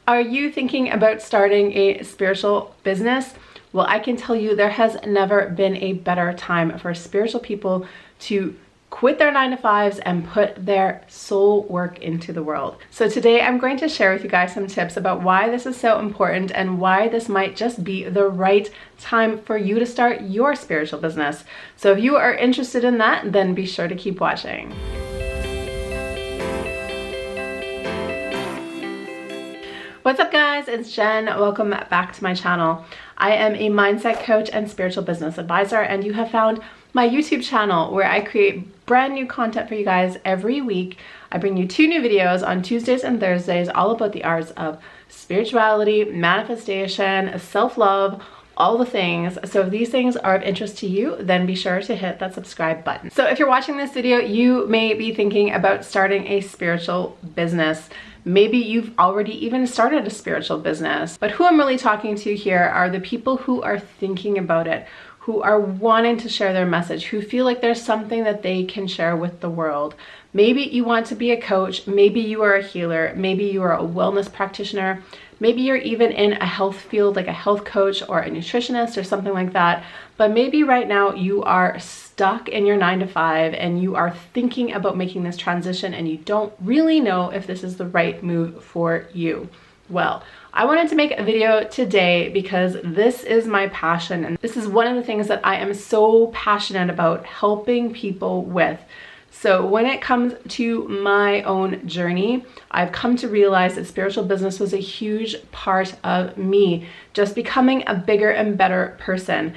Are you thinking about starting a spiritual business? Well, I can tell you there has never been a better time for spiritual people to quit their 9-to-5s and put their soul work into the world. So today I'm going to share with you guys some tips about why this is so important and why this might just be the right time for you to start your spiritual business. So if you are interested in that, then be sure to keep watching. What's up guys, it's Jen. Welcome back to my channel. I am a mindset coach and spiritual business advisor, and you have found my YouTube channel where I create brand new content for you guys every week. I bring you 2 new videos on Tuesdays and Thursdays, all about the arts of spirituality, manifestation, self-love, all the things. So if these things are of interest to you, then be sure to hit that subscribe button. So if you're watching this video, you may be thinking about starting a spiritual business. Maybe you've already even started a spiritual business, but who I'm really talking to here are the people who are thinking about it, who are wanting to share their message, who feel like there's something that they can share with the world. Maybe you want to be a coach, maybe you are a healer, maybe you are a wellness practitioner, maybe you're even in a health field like a health coach or a nutritionist or something like that. But maybe right now you are stuck in your 9-to-5 and you are thinking about making this transition and you don't really know if this is the right move for you. Well, I wanted to make a video today because this is my passion, and this is one of the things that I am so passionate about helping people with. So when it comes to my own journey, I've come to realize that spiritual business was a huge part of me just becoming a bigger and better person,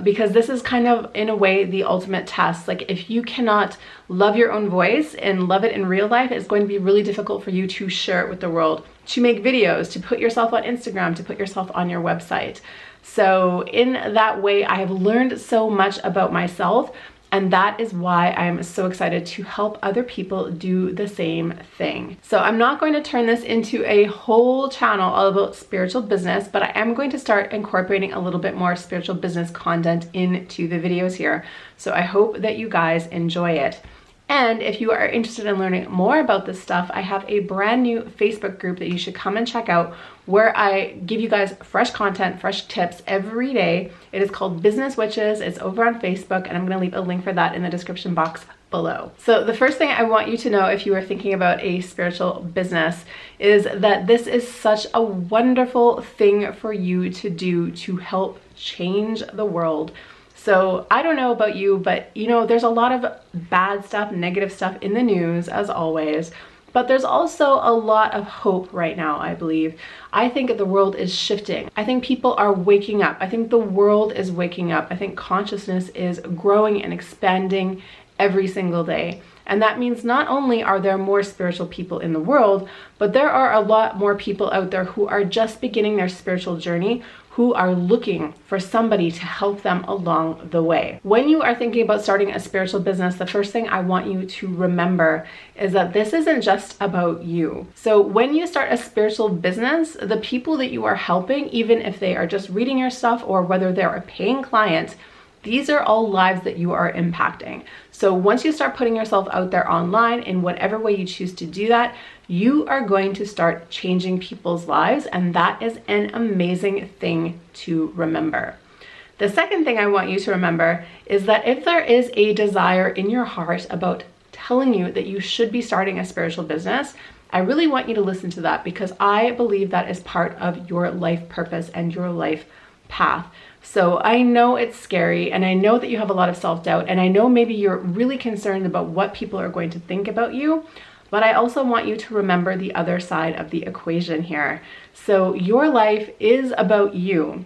because this is kind of, in a way, the ultimate test. Like, if you cannot love your own voice and love it in real life, it's going to be really difficult for you to share it with the world, to make videos, to put yourself on Instagram, to put yourself on your website. So in that way, I have learned so much about myself. And that is why I'm so excited to help other people do the same thing. So I'm not going to turn this into a whole channel all about spiritual business, but I am going to start incorporating a little bit more spiritual business content into the videos here. So I hope that you guys enjoy it. And if you are interested in learning more about this stuff, I have a brand new Facebook group that you should come and check out, where I give you guys fresh content, fresh tips every day. It is called Business Witches. It's over on Facebook, and I'm going to leave a link for that in the description box below. So the first thing I want you to know, if you are thinking about a spiritual business, is that this is such a wonderful thing for you to do to help change the world. So I don't know about you, but you know, there's a lot of bad stuff, negative stuff in the news, as always. But there's also a lot of hope right now, I believe. I think the world is shifting. I think people are waking up. I think the world is waking up. I think consciousness is growing and expanding every single day. And that means not only are there more spiritual people in the world, but there are a lot more people out there who are just beginning their spiritual journey, who are looking for somebody to help them along the way. When you are thinking about starting a spiritual business, the first thing I want you to remember is that this isn't just about you. So when you start a spiritual business, the people that you are helping, even if they are just reading your stuff or whether they're a paying client, these are all lives that you are impacting. So once you start putting yourself out there online in whatever way you choose to do that, you are going to start changing people's lives, and that is an amazing thing to remember. The second thing I want you to remember is that if there is a desire in your heart about telling you that you should be starting a spiritual business, I really want you to listen to that, because I believe that is part of your life purpose and your life path. So I know it's scary, and I know that you have a lot of self-doubt, and I know maybe you're really concerned about what people are going to think about you, but I also want you to remember the other side of the equation here. So your life is about you,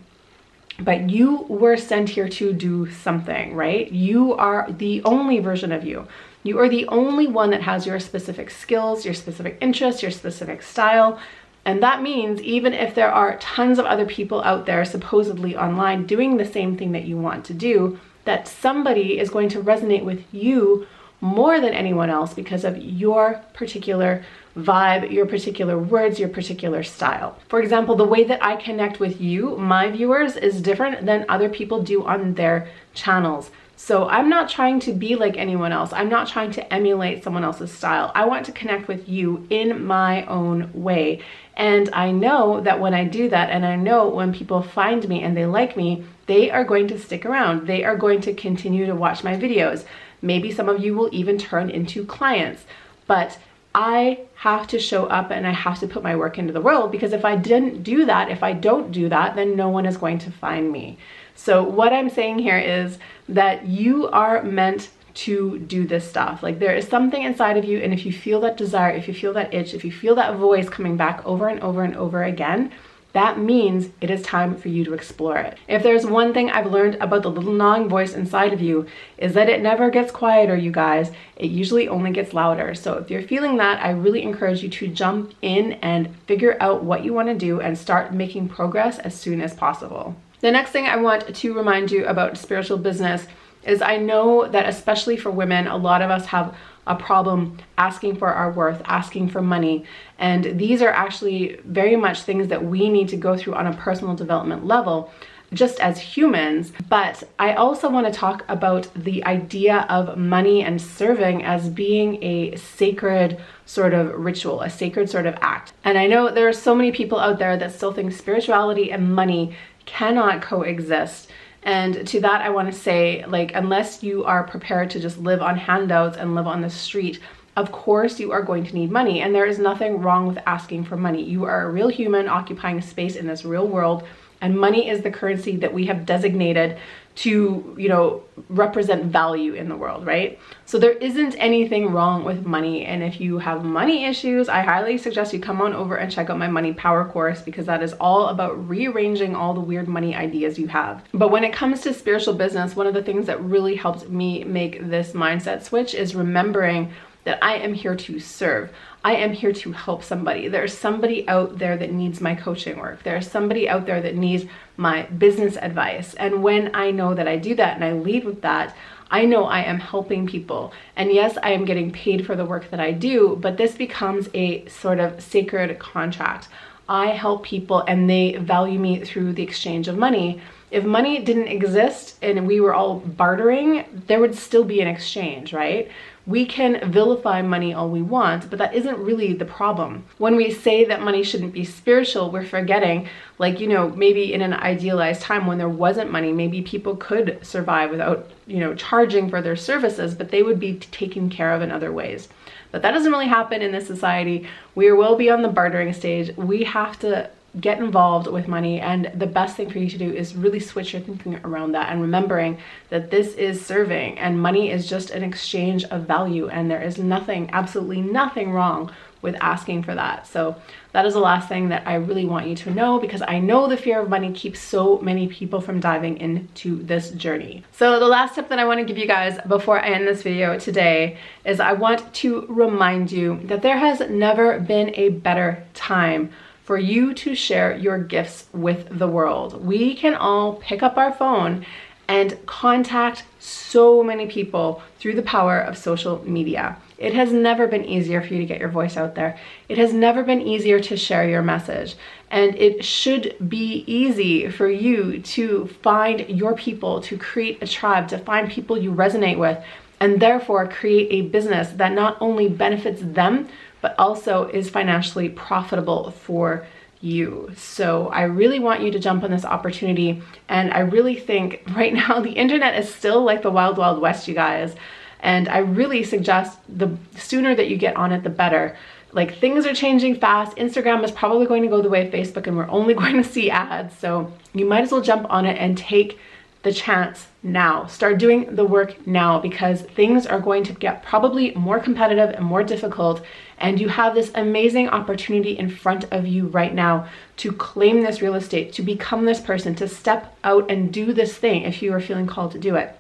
but you were sent here to do something, right? You are the only version of you. You are the only one that has your specific skills, your specific interests, your specific style. And that means even if there are tons of other people out there supposedly online doing the same thing that you want to do, that somebody is going to resonate with you more than anyone else because of your particular vibe, your particular words, your particular style. For example, the way that I connect with you, my viewers, is different than other people do on their channels. So I'm not trying to be like anyone else. I'm not trying to emulate someone else's style. I want to connect with you in my own way. And I know that when I do that, and I know when people find me and they like me, they are going to stick around. They are going to continue to watch my videos. Maybe some of you will even turn into clients. But I have to show up and I have to put my work into the world, because if I didn't do that, if I don't do that, then no one is going to find me. So what I'm saying here is that you are meant to do this stuff. Like, there is something inside of you, and if you feel that desire, if you feel that itch, if you feel that voice coming back over and over and over again, that means it is time for you to explore it. If there's one thing I've learned about the little gnawing voice inside of you, is that it never gets quieter, you guys. It usually only gets louder. So if you're feeling that, I really encourage you to jump in and figure out what you want to do and start making progress as soon as possible. The next thing I want to remind you about spiritual business is, I know that especially for women, a lot of us have a problem asking for our worth, asking for money. And these are actually very much things that we need to go through on a personal development level, just as humans. But I also want to talk about the idea of money and serving as being a sacred sort of ritual, a sacred sort of act. And I know there are so many people out there that still think spirituality and money cannot coexist. And to that, I want to say, like, unless you are prepared to just live on handouts and live on the street, of course you are going to need money. And there is nothing wrong with asking for money. You are a real human occupying space in this real world. And money is the currency that we have designated to, you know, represent value in the world, right? So there isn't anything wrong with money. And if you have money issues, I highly suggest you come on over and check out my money power course, because that is all about rearranging all the weird money ideas you have. But when it comes to spiritual business, one of the things that really helped me make this mindset switch is remembering that I am here to serve. I am here to help somebody. There's somebody out there that needs my coaching work. There's somebody out there that needs my business advice. And when I know that I do that and I lead with that, I know I am helping people. And yes, I am getting paid for the work that I do, but this becomes a sort of sacred contract. I help people and they value me through the exchange of money. If money didn't exist and we were all bartering, there would still be an exchange, right? We can vilify money all we want, but that isn't really the problem. When we say that money shouldn't be spiritual, we're forgetting, like, you know, maybe in an idealized time when there wasn't money, maybe people could survive without, you know, charging for their services, but they would be taken care of in other ways. But that doesn't really happen in this society. We will be on the bartering stage. We have to get involved with money, and the best thing for you to do is really switch your thinking around that and remembering that this is serving and money is just an exchange of value, and there is nothing, absolutely nothing wrong with asking for that. So that is the last thing that I really want you to know, because I know the fear of money keeps so many people from diving into this journey. So the last tip that I want to give you guys before I end this video today is I want to remind you that there has never been a better time for you to share your gifts with the world. We can all pick up our phone and contact so many people through the power of social media. It has never been easier for you to get your voice out there. It has never been easier to share your message. And it should be easy for you to find your people, to create a tribe, to find people you resonate with, and therefore create a business that not only benefits them, but also is financially profitable for you. So I really want you to jump on this opportunity. And I really think right now the internet is still like the wild, wild west, you guys. And I really suggest the sooner that you get on it, the better. Like, things are changing fast. Instagram is probably going to go the way of Facebook, and we're only going to see ads. So you might as well jump on it and take the chance now. Start doing the work now, because things are going to get probably more competitive and more difficult, and you have this amazing opportunity in front of you right now to claim this real estate, to become this person, to step out and do this thing if you are feeling called to do it.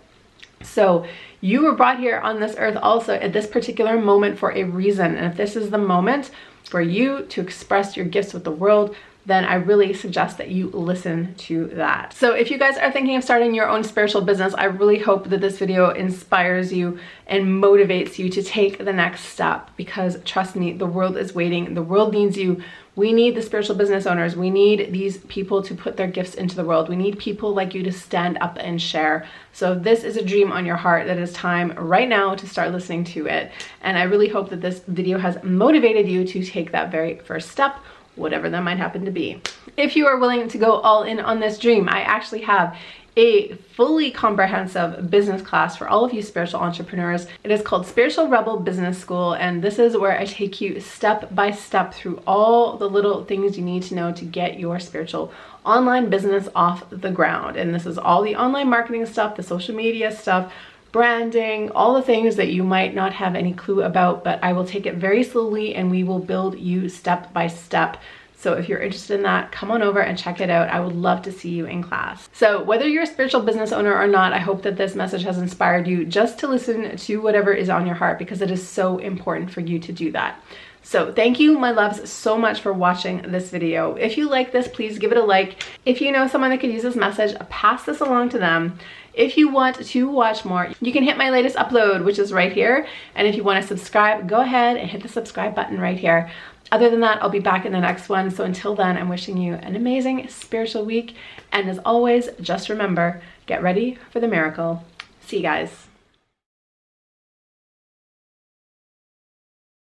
So you were brought here on this earth also at this particular moment for a reason, and if this is the moment, for you to express your gifts with the world, then I really suggest that you listen to that. So if you guys are thinking of starting your own spiritual business, I really hope that this video inspires you and motivates you to take the next step, because trust me, the world is waiting. The world needs you. We need the spiritual business owners. We need these people to put their gifts into the world. We need people like you to stand up and share. So if this is a dream on your heart, that is time right now to start listening to it. And I really hope that this video has motivated you to take that very first step, whatever that might happen to be. If you are willing to go all in on this dream, I actually have a fully comprehensive business class for all of you spiritual entrepreneurs. It is called Spiritual Rebel Business School, and this is where I take you step by step through all the little things you need to know to get your spiritual online business off the ground. And this is all the online marketing stuff, the social media stuff, branding, all the things that you might not have any clue about, but I will take it very slowly and we will build you step by step. So if you're interested in that, come on over and check it out. I would love to see you in class. So whether you're a spiritual business owner or not, I hope that this message has inspired you just to listen to whatever is on your heart, because it is so important for you to do that. So thank you, my loves, so much for watching this video. If you like this, please give it a like. If you know someone that could use this message, pass this along to them. If you want to watch more, you can hit my latest upload, which is right here. And if you want to subscribe, go ahead and hit the subscribe button right here. Other than that, I'll be back in the next one. So until then, I'm wishing you an amazing spiritual week. And as always, just remember, get ready for the miracle. See you guys.